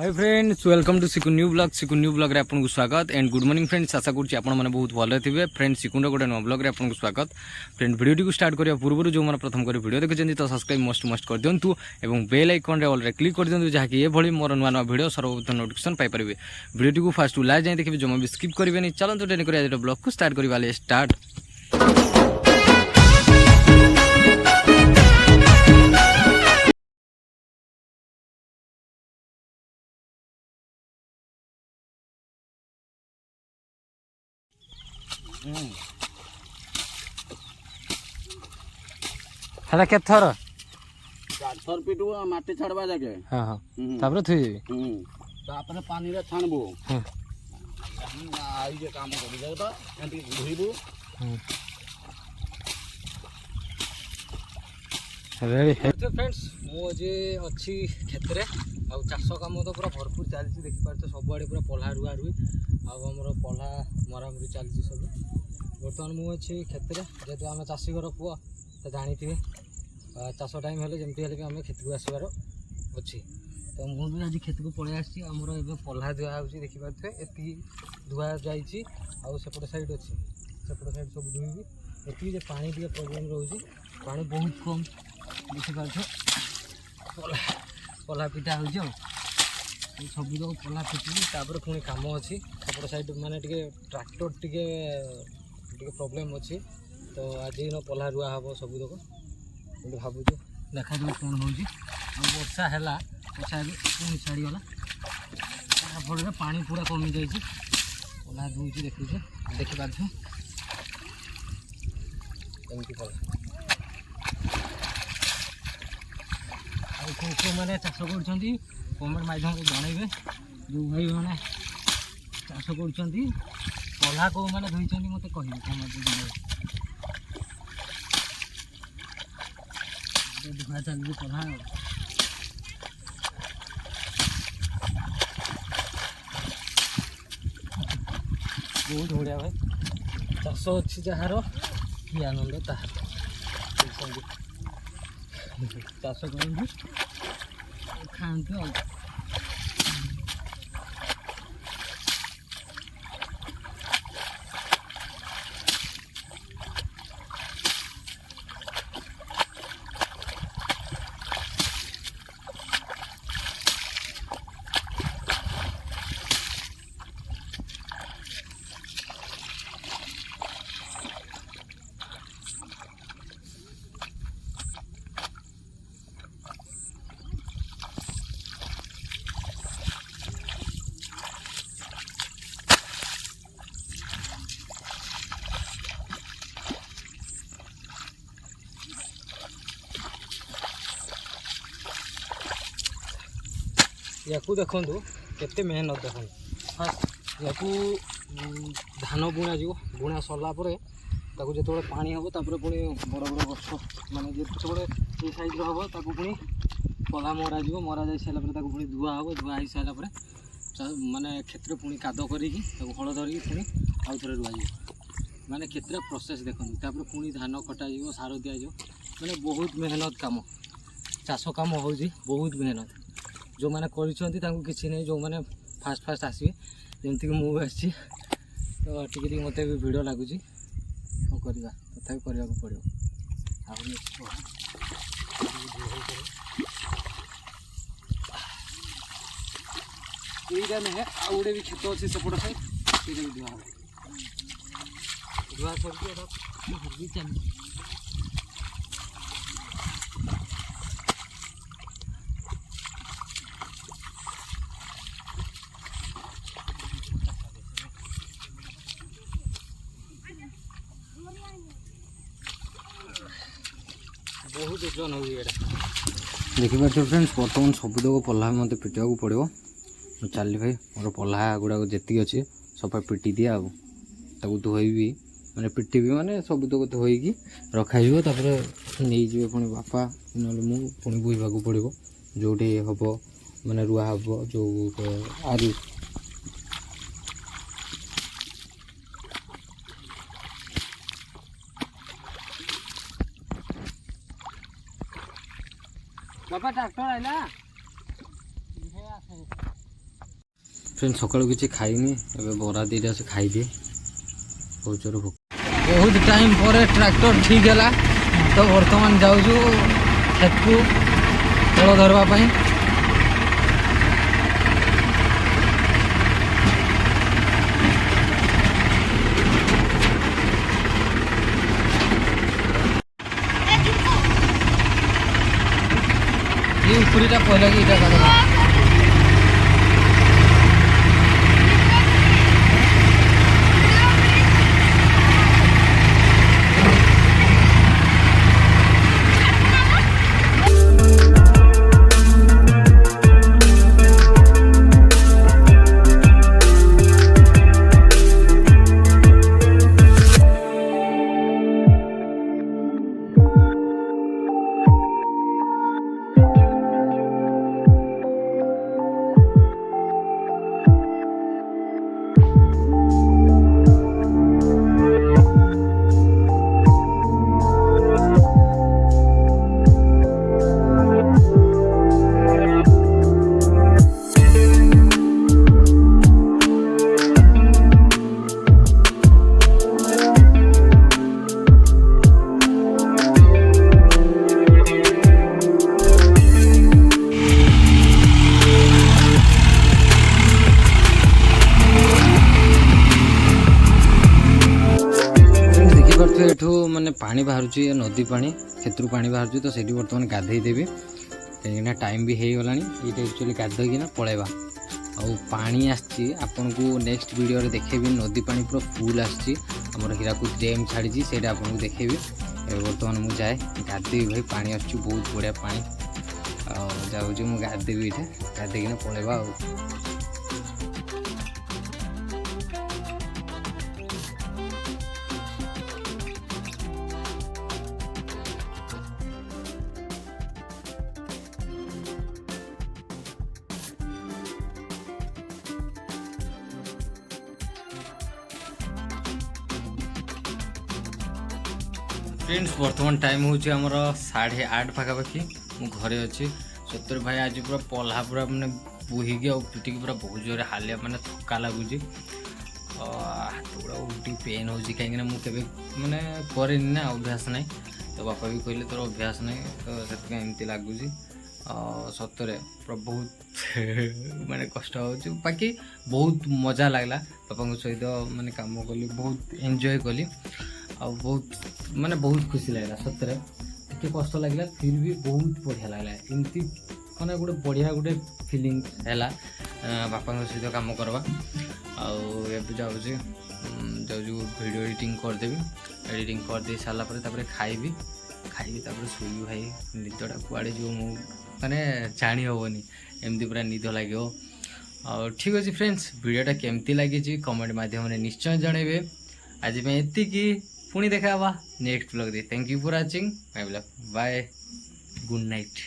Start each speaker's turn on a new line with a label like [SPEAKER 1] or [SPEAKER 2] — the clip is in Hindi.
[SPEAKER 1] हाय फ्रेंड्स, वेलकम टू सिकुन न्यू ब्लॉग रे आपको स्वागत एंड गुड मॉर्निंग फ्रेंड्स। आशा करुँच आप बहुत भले थे फ्रेंड्स। सिकुन गोटे नुआ ब्लॉग रे आपको स्वागत फ्रेंड। वीडियो को स्टार्ट करने पूर्व जो मैंने प्रथम कर वीडियो देखते तो सब्सक्राइब मस्ट कर दिंतु और बेल आइकन रे ऑल रे क्लिक कर दिंतु जहाँकि ये मोर नुआ नुआ वीडियो सर्वप्रथम नोटिफिकेशन पाइपर। वीडियो को फास्ट लास्ट जाए देखिए, जमा भी स्किप करेंगे। चलते ट्रेन कर ब्लॉग को स्टार्ट करवा स्टार्ट। हेला के थर
[SPEAKER 2] थर पिटू माटी छाड़वा जाके
[SPEAKER 1] हां हां तापर थई
[SPEAKER 2] तापर पानी रे छाणबो आई जे काम करि जाय तो एंटी धुइबो
[SPEAKER 1] रेडी है तो फ्रेंड्स। मो जे अछि खेत रे आ चाष काम तो पूरा भरपूर चलछि। देखि पार तो सब आड़े पूरा पल्हा रुआ रुई आ हमर पल्हा मरामरी चलछि सब। बर्तमान मु अछि खेत रे, जेतु आमे चाषी घर पुआ तो जानी चाष टाइम हेले जमती हेले आम खेत को आसबार अच्छी। तो मुझे आज खेत को पलि आसी आमर ए पल्हा धुआ हो देखिपे एति धुआ जाइए आउट साइड अच्छी सेपट साइड सब धुईबी। ये पानी टे प्रोब्लेम रोचे, पानी बहुत कम देखिपार पल्हा पिटा हो सब जो पल्हा पिटी पुणी कम अच्छी सेपट साइड माने ट्रैक्टर टे प्रोब्लेम अच्छी। तो आज न पल्हा रुआ हम सब तक भावुँ देखा जाए कौन हो वर्षा है वर्षा पुणी छाड़गला फल पा पूरा कमी जाइए पल्हा धुची देखिपार एमती पल्हा मैंने चाष कर कमेंट माध्यम जनइबे जो भाई मैंने चाष कर पल्हा को मैंने धोई मत कहे कमेंट धुआ चलिए पल्हा बहुत बढ़िया भाई चाष अच्छी जार कि आनंद तार चाष कर खाते या देखु केते मेहनत देखो। फास्ट या धान बुणा जीव बुणा सरला जो पानी हम पुणी बड़ बड़ गछ माने जो ये साइड हम पुणी पल्हा मरा जी मरा जा सारापर पुणी धुआ हम धुआ हो सारापर माने क्षेत्र पुणी काद कर हल धरिकी पुणी आउ थे रुआ माने क्षेत्र प्रोसेस देखो। पुणी धान कटा सार दि माने बहुत मेहनत काम चाष काम हो बहुत मेहनत। जो मैंने किसी नहीं जो मैंने फास्ट फास्ट आसवे जमती मुझे आसी तो टी मत भी भिड़ लगुच करवा तथा करने पड़ो यहीटा नुहे आउ गोटे भी खेत अच्छे सेपट साइड से धुआ धुआ करके चल बहुत ओजन हो देखिए फ्रेंड्स। बर्तमान सबुतक पल्हा मत पिटा पड़ो चली भाई मोर पल्हा गुड़ाक जी अच्छे सब पिटी दिए धोईबी मैंने पिटी माने सबुतक धोईकी रखाई नहीं पुणी बापा ना पुणी बुईवाक पड़ो जो हम मैंने रुआ हम जो आरी बाबा ट्रैक्टर आइला फ्रेंड सकाळु किसी खाइनी एबे बरा दीटा से खाइदिए बहुत जोर भूख बहुत टाइम पर ट्रैक्टर ठीक है तो बर्तमान जाऊँ खेत को हल धरवाई ये उपरीटा पहला कि इटा काटवा एठू माने पानी बाहर नदी पानी क्षेत्र पानी बाहर तो से बर्तमान गाधेदेवी कहीं टाइम भी हो गला ये एक्चुअली गाधोना पलैबा पानी आपन को नेक्स्ट वीडियो देखेबी नदी पानी पूरा फुल आमर हीराकुद डैम छाड़ी से आपको देखेबी बर्तमान मुझे जाए गाधेबी भाई पानी आसुच्ची बहुत बढ़िया पानी जाऊँ मुझे गाधेबी ये गाधेकिना पलैबा फ्रेंड्स बर्तमान टाइम हूँ आमर 8:30 पाखापाखि मु घरे अच्छी सतर भाई आज पूरा पल्हा पूरा मैंने बोहिकी आ पिटिकी पूरा बहुत जोर हालिया मैंने थका लगुच हाथ गुड़ा उल्टी पेन हो कहीं मुझे मैंने करे ना अभ्यास ना तो बापा भी कहले तोर अभ्यास ना तो से एमती लगुच सतरे पूरा बहुत मैंने कष्ट हो बाकी बहुत मजा लगला बापा सहित मैंने काम कली बहुत एंजॉय कली आ बहुत माने बहुत खुशी लगला सतरे टे कष्ट लगला फिर भी बहुत बढ़िया लगला एमती माने गोटे बढ़िया गोटे फीलिंग हैला बापा सहित काम करवा आबे जाऊँ वीडियो एडिटिंग करदेवी एडिटिंग कर दे सारा पर खाइबी शुई भाई निदटा कुआड़े जो मु माने जानी हेनी एमती पूरा निद लगे ठीक अच्छे फ्रेंड्स वीडियोटा केमती लगी कमेंट माध्यम निश्चय जनइबे आज एतिकी पुणी देखा नेक्स्ट ब्लॉग दे thank you for watching my blog bye good night.